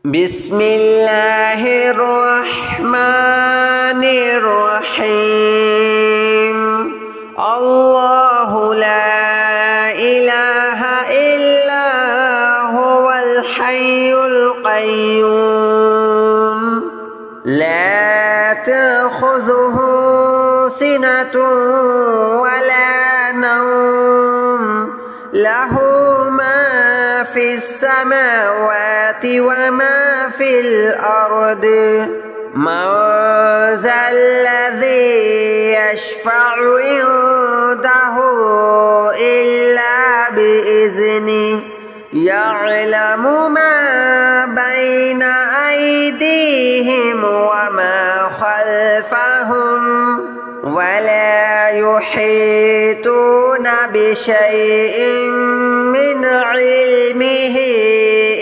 بسم الله الرحمن الرحيم الله لا إله إلا هو الحي القيوم لا تأخذه سنة ولا نوم له ما في السماوات وما في الأرض من ذا الذي يشفع عنده إلا بإذنه يعلم ما بين أيديهم وما خلفهم ولا يحيطون بشيء من علمه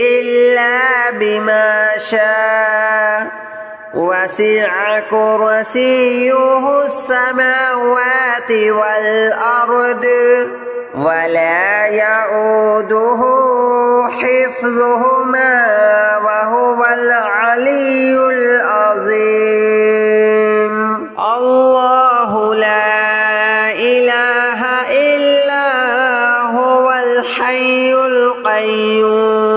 إلا بما شاء وسع كرسيه السماوات والأرض ولا يؤوده حفظهما وهو العلي العظيم الله لا إله إلا هو الحي القيوم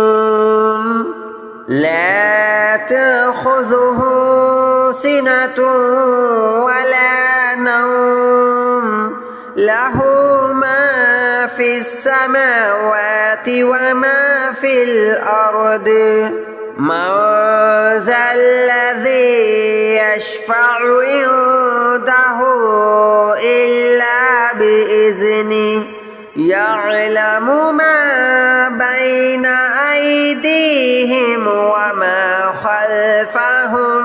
لا تأخذه سنة ولا نوم له ما في السماوات وما في الأرض من ذا الذي يشفع عنده إلا بإذنه يعلم ما بين أيديهم وما خلفهم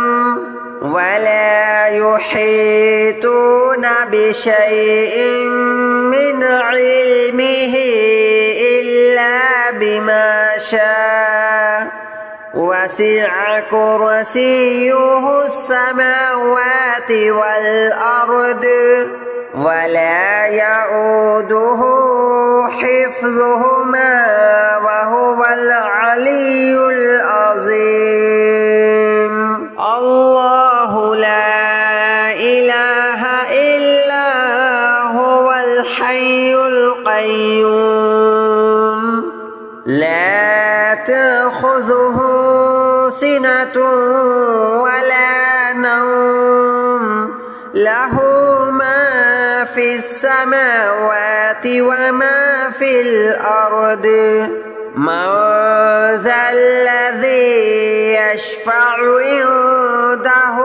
ولا يحيطون بشيء من علمه إلا بما شاء وسع كرسيه السماوات والأرض ولا يؤوده حفظهما وهو العلي العظيم الله لا إله إلا هو الحي القيوم لا تأخذه سنة ولا نوم له ما في السماوات وما في الأرض من ذا الذي يشفع عنده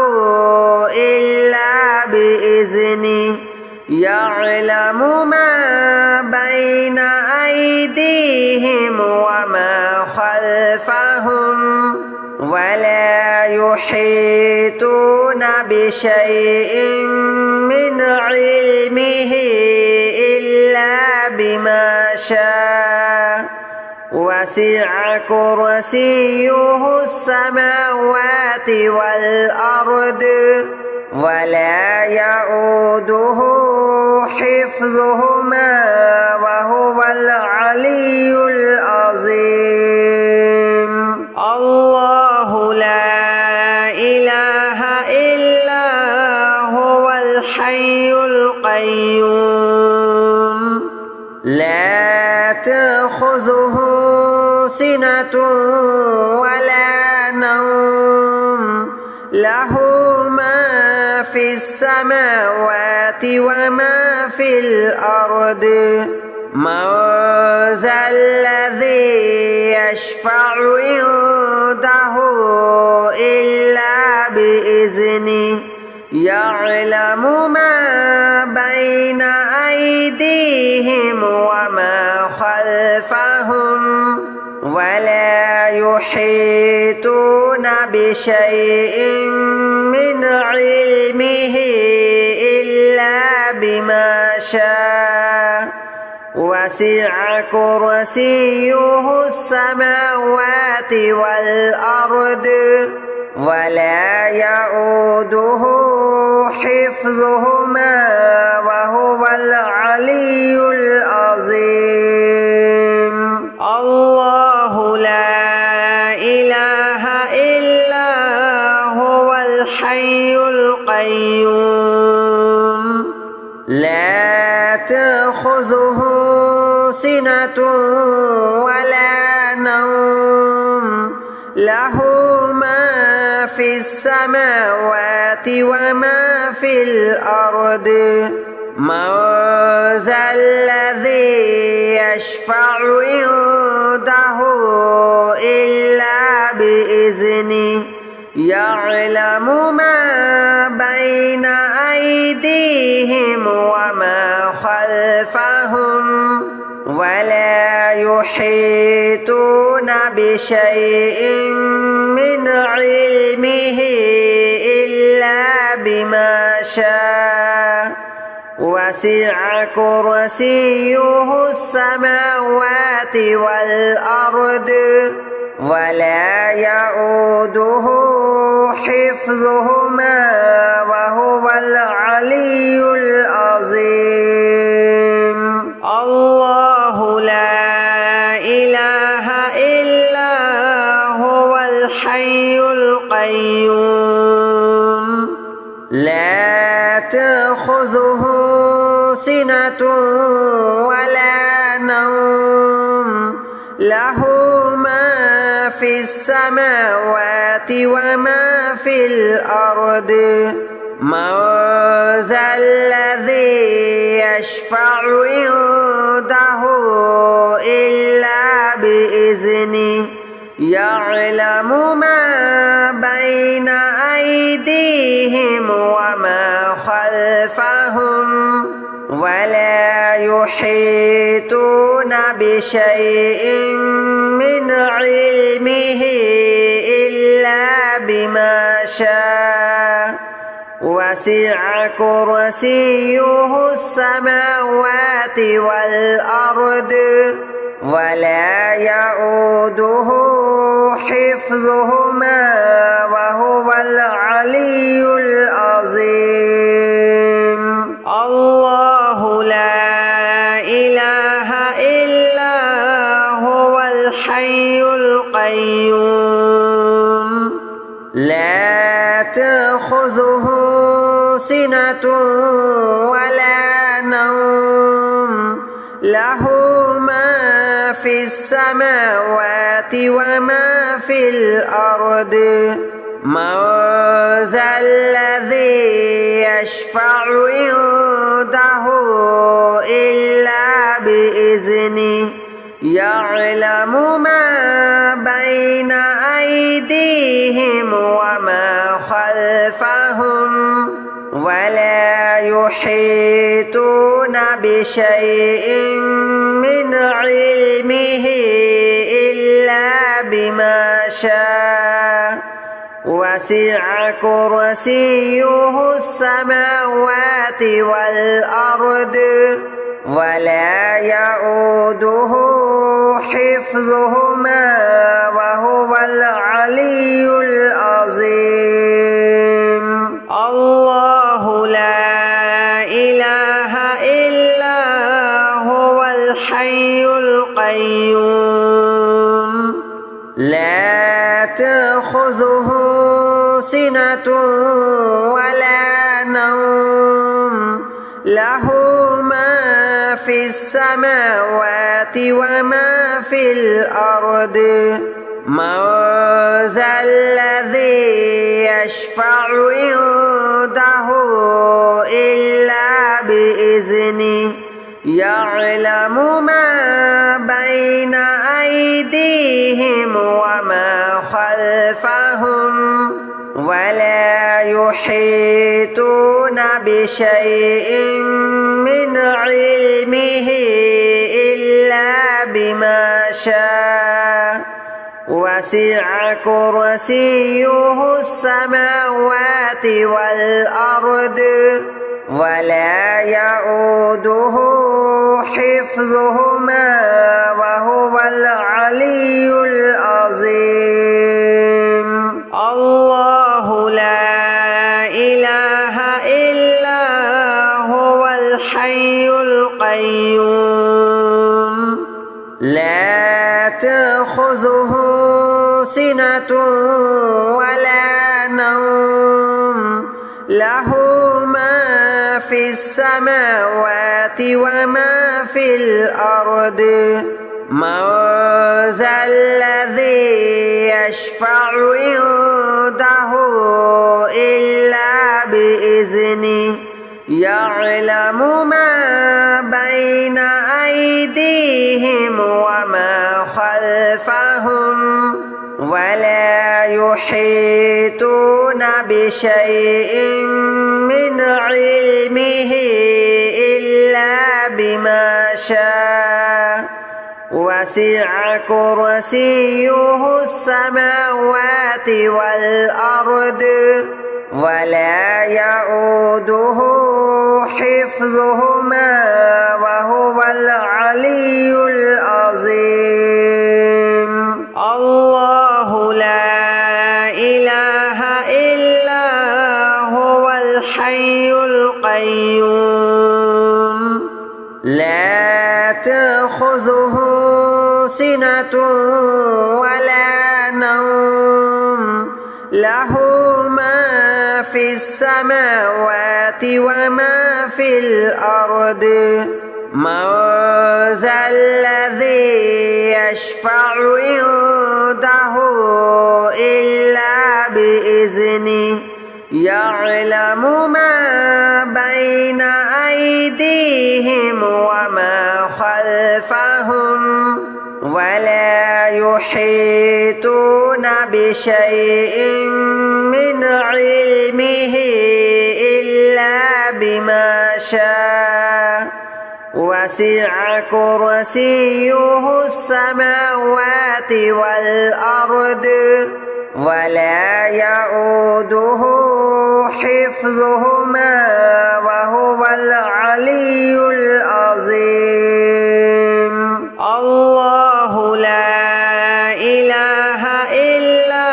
إلا بإذنه يعلم ما بين أيديهم وما خلفهم ولا يحيطون بشيء من علمه إلا بما شاء وسع كرسيه السماوات والأرض ولا يؤوده حفظهما وهو العلي العظيم الله لا إله إلا هو الحي القيوم لا تأخذه سنة ولا نوم له ما في السماوات وما في الأرض من ذا الذي يشفع عنده إلا بإذنه يعلم ما بين أيديهم وما خلفهم ولا يحيطون بشيء من علمه إلا بما شاء وسع كرسيه السماوات والأرض ولا يؤوده حفظهما وهو العلي العظيم الله لا إله سنة ولا نوم له ما في السماوات وما في الأرض من ذا الذي يشفع عنده إلا بإذنه يعلم ما بين أيديهم وما خلفهم ولا يحيطون بشيء من علمه إلا بما شاء وسع كرسيه السماوات والأرض ولا يؤوده حفظهما وهو العلي العظيم الله لا إله إلا هو الحي القيوم لا تأخذه سنة ولا نوم له ما في السماوات وما في الأرض من ذا الذي يشفع عنده إلا بإذنه يعلم ما بين أيديهم وما خلفهم ولا يحيطون بشيء من علمه إلا بما شاء وسع كرسيه السماوات والأرض ولا يؤوده حفظهما وهو العلي العظيم الله لا إله إلا هو الحي القيوم لا تأخذه سنة ولا نوم له ما في السماوات وما في الأرض من ذا الذي يشفع عنده إلا بإذنه يعلم ما بين أيديهم وما خلفهم ولا يحيطون بشيء من علمه إلا بما شاء وسع كرسيه السماوات والأرض ولا يؤوده حفظهما وهو العلي العظيم الله لا إله إلا هو الحي القيوم لا تأخذه سنة ولا نوم له ما في السماوات وما في الأرض من ذا الذي يشفع عنده إلا بإذنه يعلم ما بين أيديهم وما خلفهم ولا يحيطون بشيء من علمه إلا بما شاء وسع كرسيه السماوات والأرض ولا يؤوده حفظهما وهو العلي العظيم الله لا إله إلا هو الحي القيوم لا تأخذه سنة ولا نوم له ما في السماوات وما في الأرض من ذا الذي يشفع عنده إلا بإذنه يعلم ما بين أيديهم وما خلفهم ولا يحيطون بشيء من علمه إلا بما شاء وسع كرسيه السماوات والأرض ولا يؤوده حفظهما وهو العلي العظيم الله لا إله إلا هو الحي القيوم لا تأخذه سنة ولا نوم له ما في السماوات وما في الأرض من ذا الذي يشفع عنده إلا بإذنه يعلم ما بين أيديهم وما خلفهم ولا يحيطون بشيء من علمه إلا بما شاء وسع كرسيه السماوات والأرض ولا يؤوده حفظهما وهو العلي العظيم الله لا إله إلا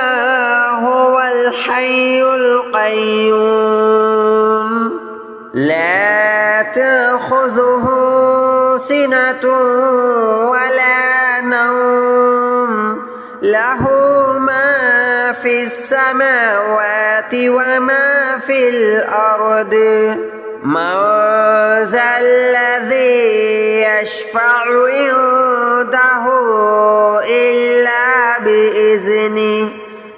هو الحي القيوم لا تأخذه سنة ولا نوم له ما في السماوات وما في الأرض من ذا الذي يشفع عنده إلا بإذنه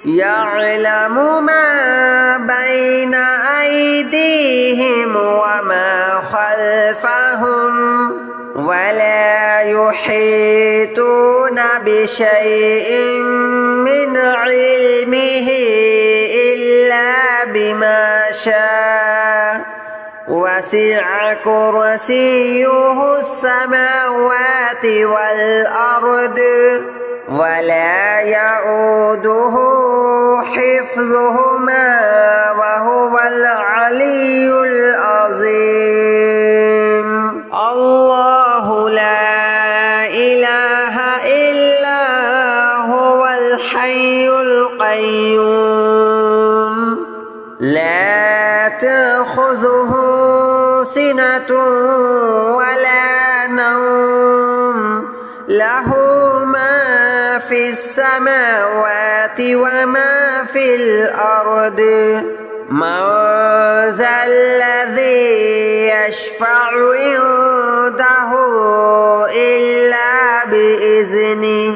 يعلم ما بين أيديهم وما خلفهم ولا يحيطون بشيء من علمه إلا بما شاء وسع كرسيه السماوات والأرض ولا يؤوده حفظهما وهو العلي العظيم الله لا إله إلا هو الحي القيوم لا تأخذه سنة ولا نوم له ما في السماوات وما في الأرض من ذا الذي يشفع عنده إلا بإذنه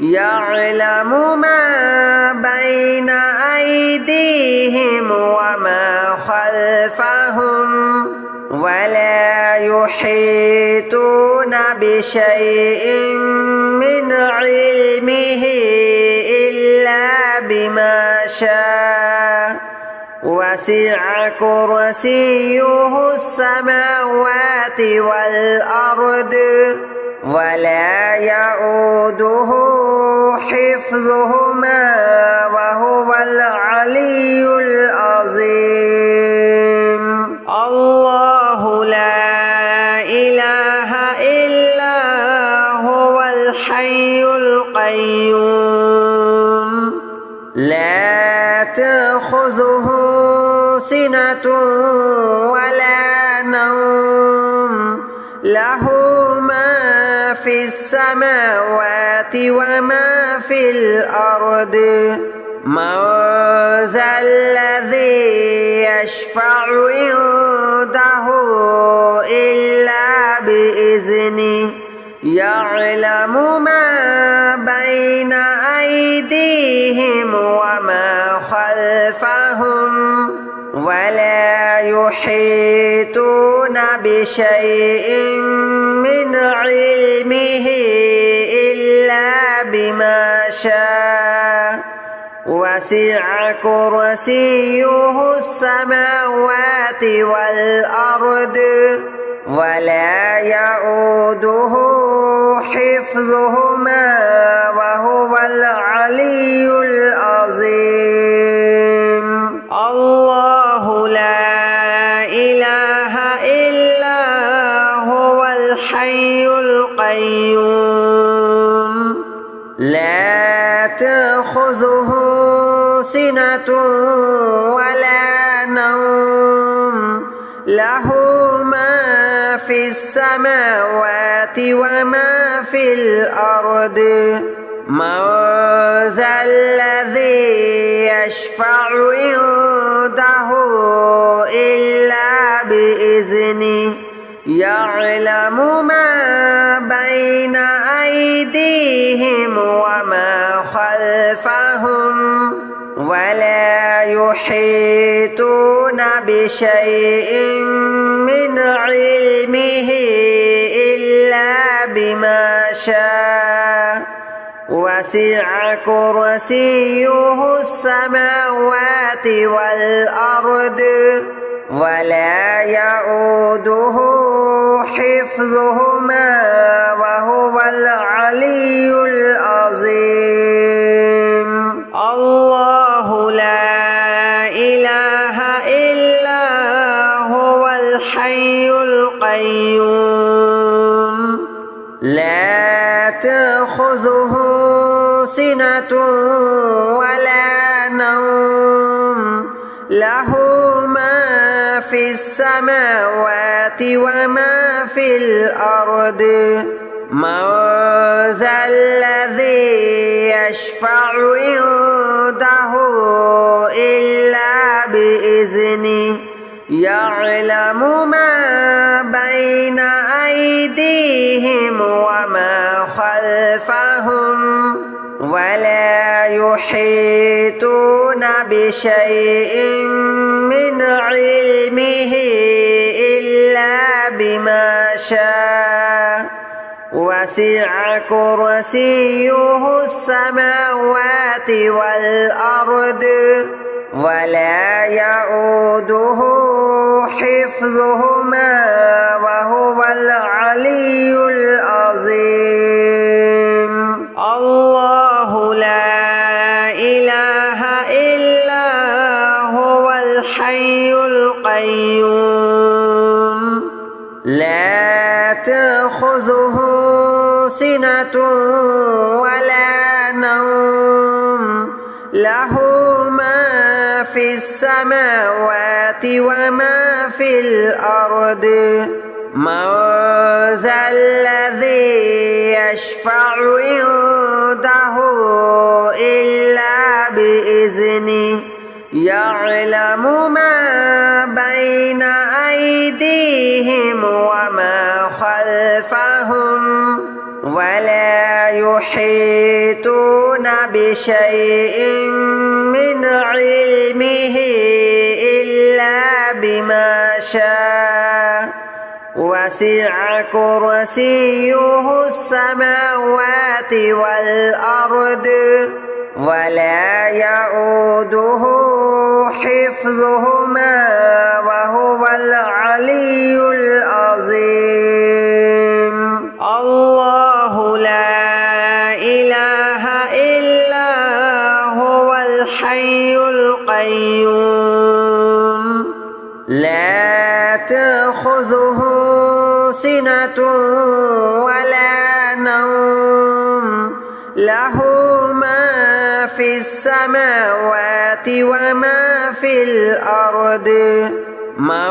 يعلم ما بين أيديهم وما خلفهم ولا يحيطون بشيء من علمه إلا بما شاء وسع كرسيه السماوات والأرض ولا يؤوده حفظهما وهو العلي العظيم الله لا إله إلا هو الحي القيوم لا تأخذه سنة ولا نوم له ما في السماوات وما في الأرض من ذا الذي يشفع عنده عنده إلا بإذنه يعلم ما بين أيديهم وما خلفهم ولا يحيطون بشيء من علمه إلا بما شاء وسع كرسيه السماوات والأرض ولا يؤوده حفظهما وهو العلي العظيم الله لا إله إلا هو الحي القيوم لا تأخذه سنة ولا نوم له ما في السماوات وما في الأرض من ذا الذي يشفع عنده إلا بإذنه يعلم ما بين أيديهم وما خلفهم ولا يحيطون بشيء من علمه إلا بما شاء وسع كرسيه السماوات والأرض ولا يؤوده حفظهما وهو العلي العظيم الله لا إله إلا هو الحي القيوم لا تأخذه سنة ولا نوم له ما في السماوات وما في الأرض من ذا الذي يشفع عنده إلا بإذنه يعلم ما بين أيديهم وما خلفهم ولا يحيطون بشيء من علمه إلا بما شاء وسع كرسيه السماوات والأرض ولا يؤوده حفظهما وهو العلي العظيم الله لا إله إلا هو الحي القيوم لا تأخذه سنة ولا نوم له ما في السماوات وما في الأرض من ذا الذي يشفع عنده إلا بإذنه يعلم ما بين أيديهم وما خلفهم ولا يحيطون بشيء من علمه إلا بما شاء وسع كرسيه السماوات والأرض ولا يؤوده حفظهما وهو العلي العظيم الله لا إله إلا هو الحي القيوم لا تأخذه سنة ولا نوم له ما في السماوات وما في الأرض من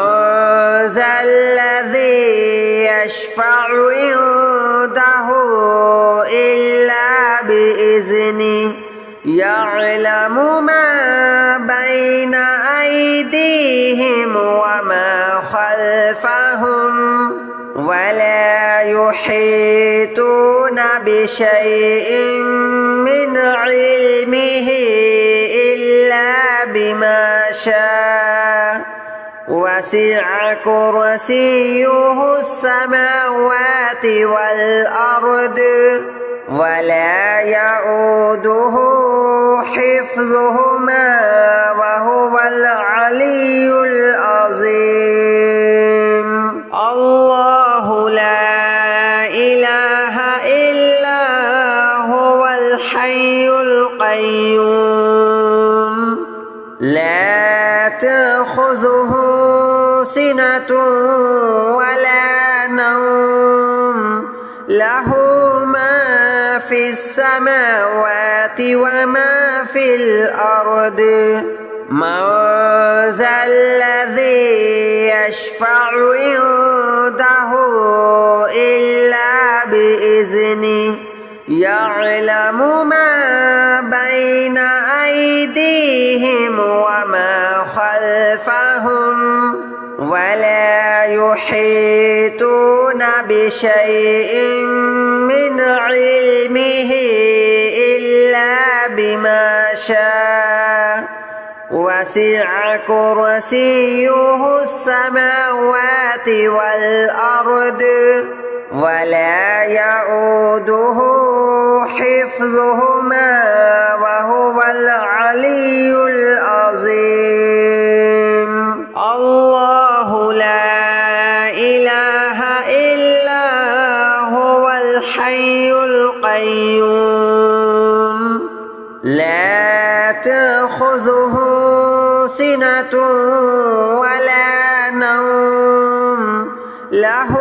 ذا الذي يشفع عنده إلا بإذنه يعلم ما بين أيديهم وما خلفهم يحيطون بشيء من علمه إلا بما شاء وسع كرسيه السماوات والأرض ولا يؤوده حفظهما وهو العلي العظيم الله لا إله إلا هو الحي القيوم لا تأخذه سنة ولا نوم له ما في السماوات وما في الأرض من ذا الذي يشفع عنده إلا بإذنه يعلم ما بين أيديهم وما خلفهم ولا يحيطون بشيء من علمه إلا بما شاء وسع كرسيه السماوات والأرض ولا يؤوده حفظهما وهو العلي العظيم الله لا إله إلا هو الحي القيوم لا تأخذه سنة ولا نوم له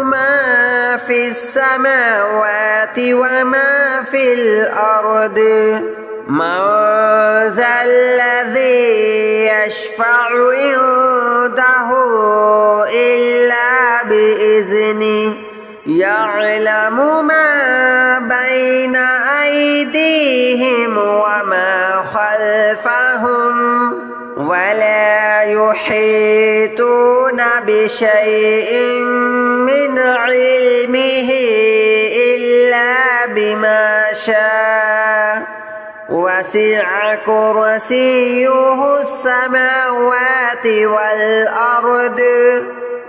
ما في السماوات وما في الأرض من ذا الذي يشفع عنده إلا بإذنه يعلم ما بين أيديهم وما خلفهم ولا يحيطون بشيء من علمه إلا بما شاء وسع كرسيه السماوات والأرض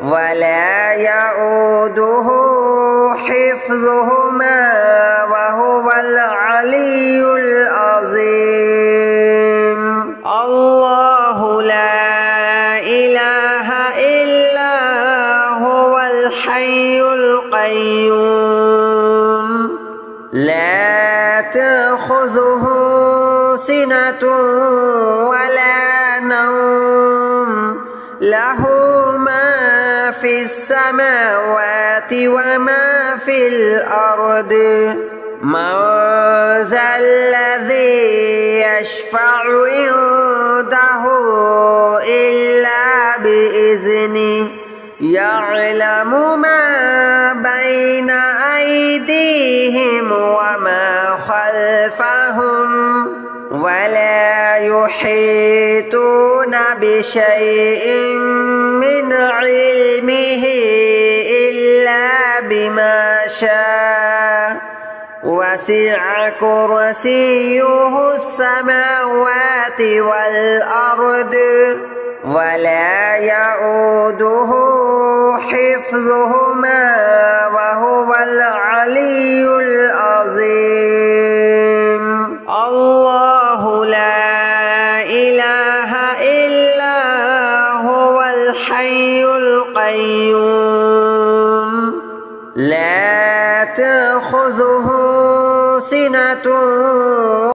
ولا يؤوده حفظهما وهو العلي العظيم الله لا إله إلا هو الحي القيوم لا تأخذه سنة ولا نوم له ما في السماوات وما في الأرض من ذا الذي يشفع عنده إلا بإذنه يعلم ما بين أيديهم وما خلفهم ولا يحيطون بشيء من علمه إلا بما شاء وسع كرسيه السماوات والأرض ولا يؤوده حفظهما وهو العلي العظيم الله لا إله إلا هو الحي القيوم لا تأخذه سنة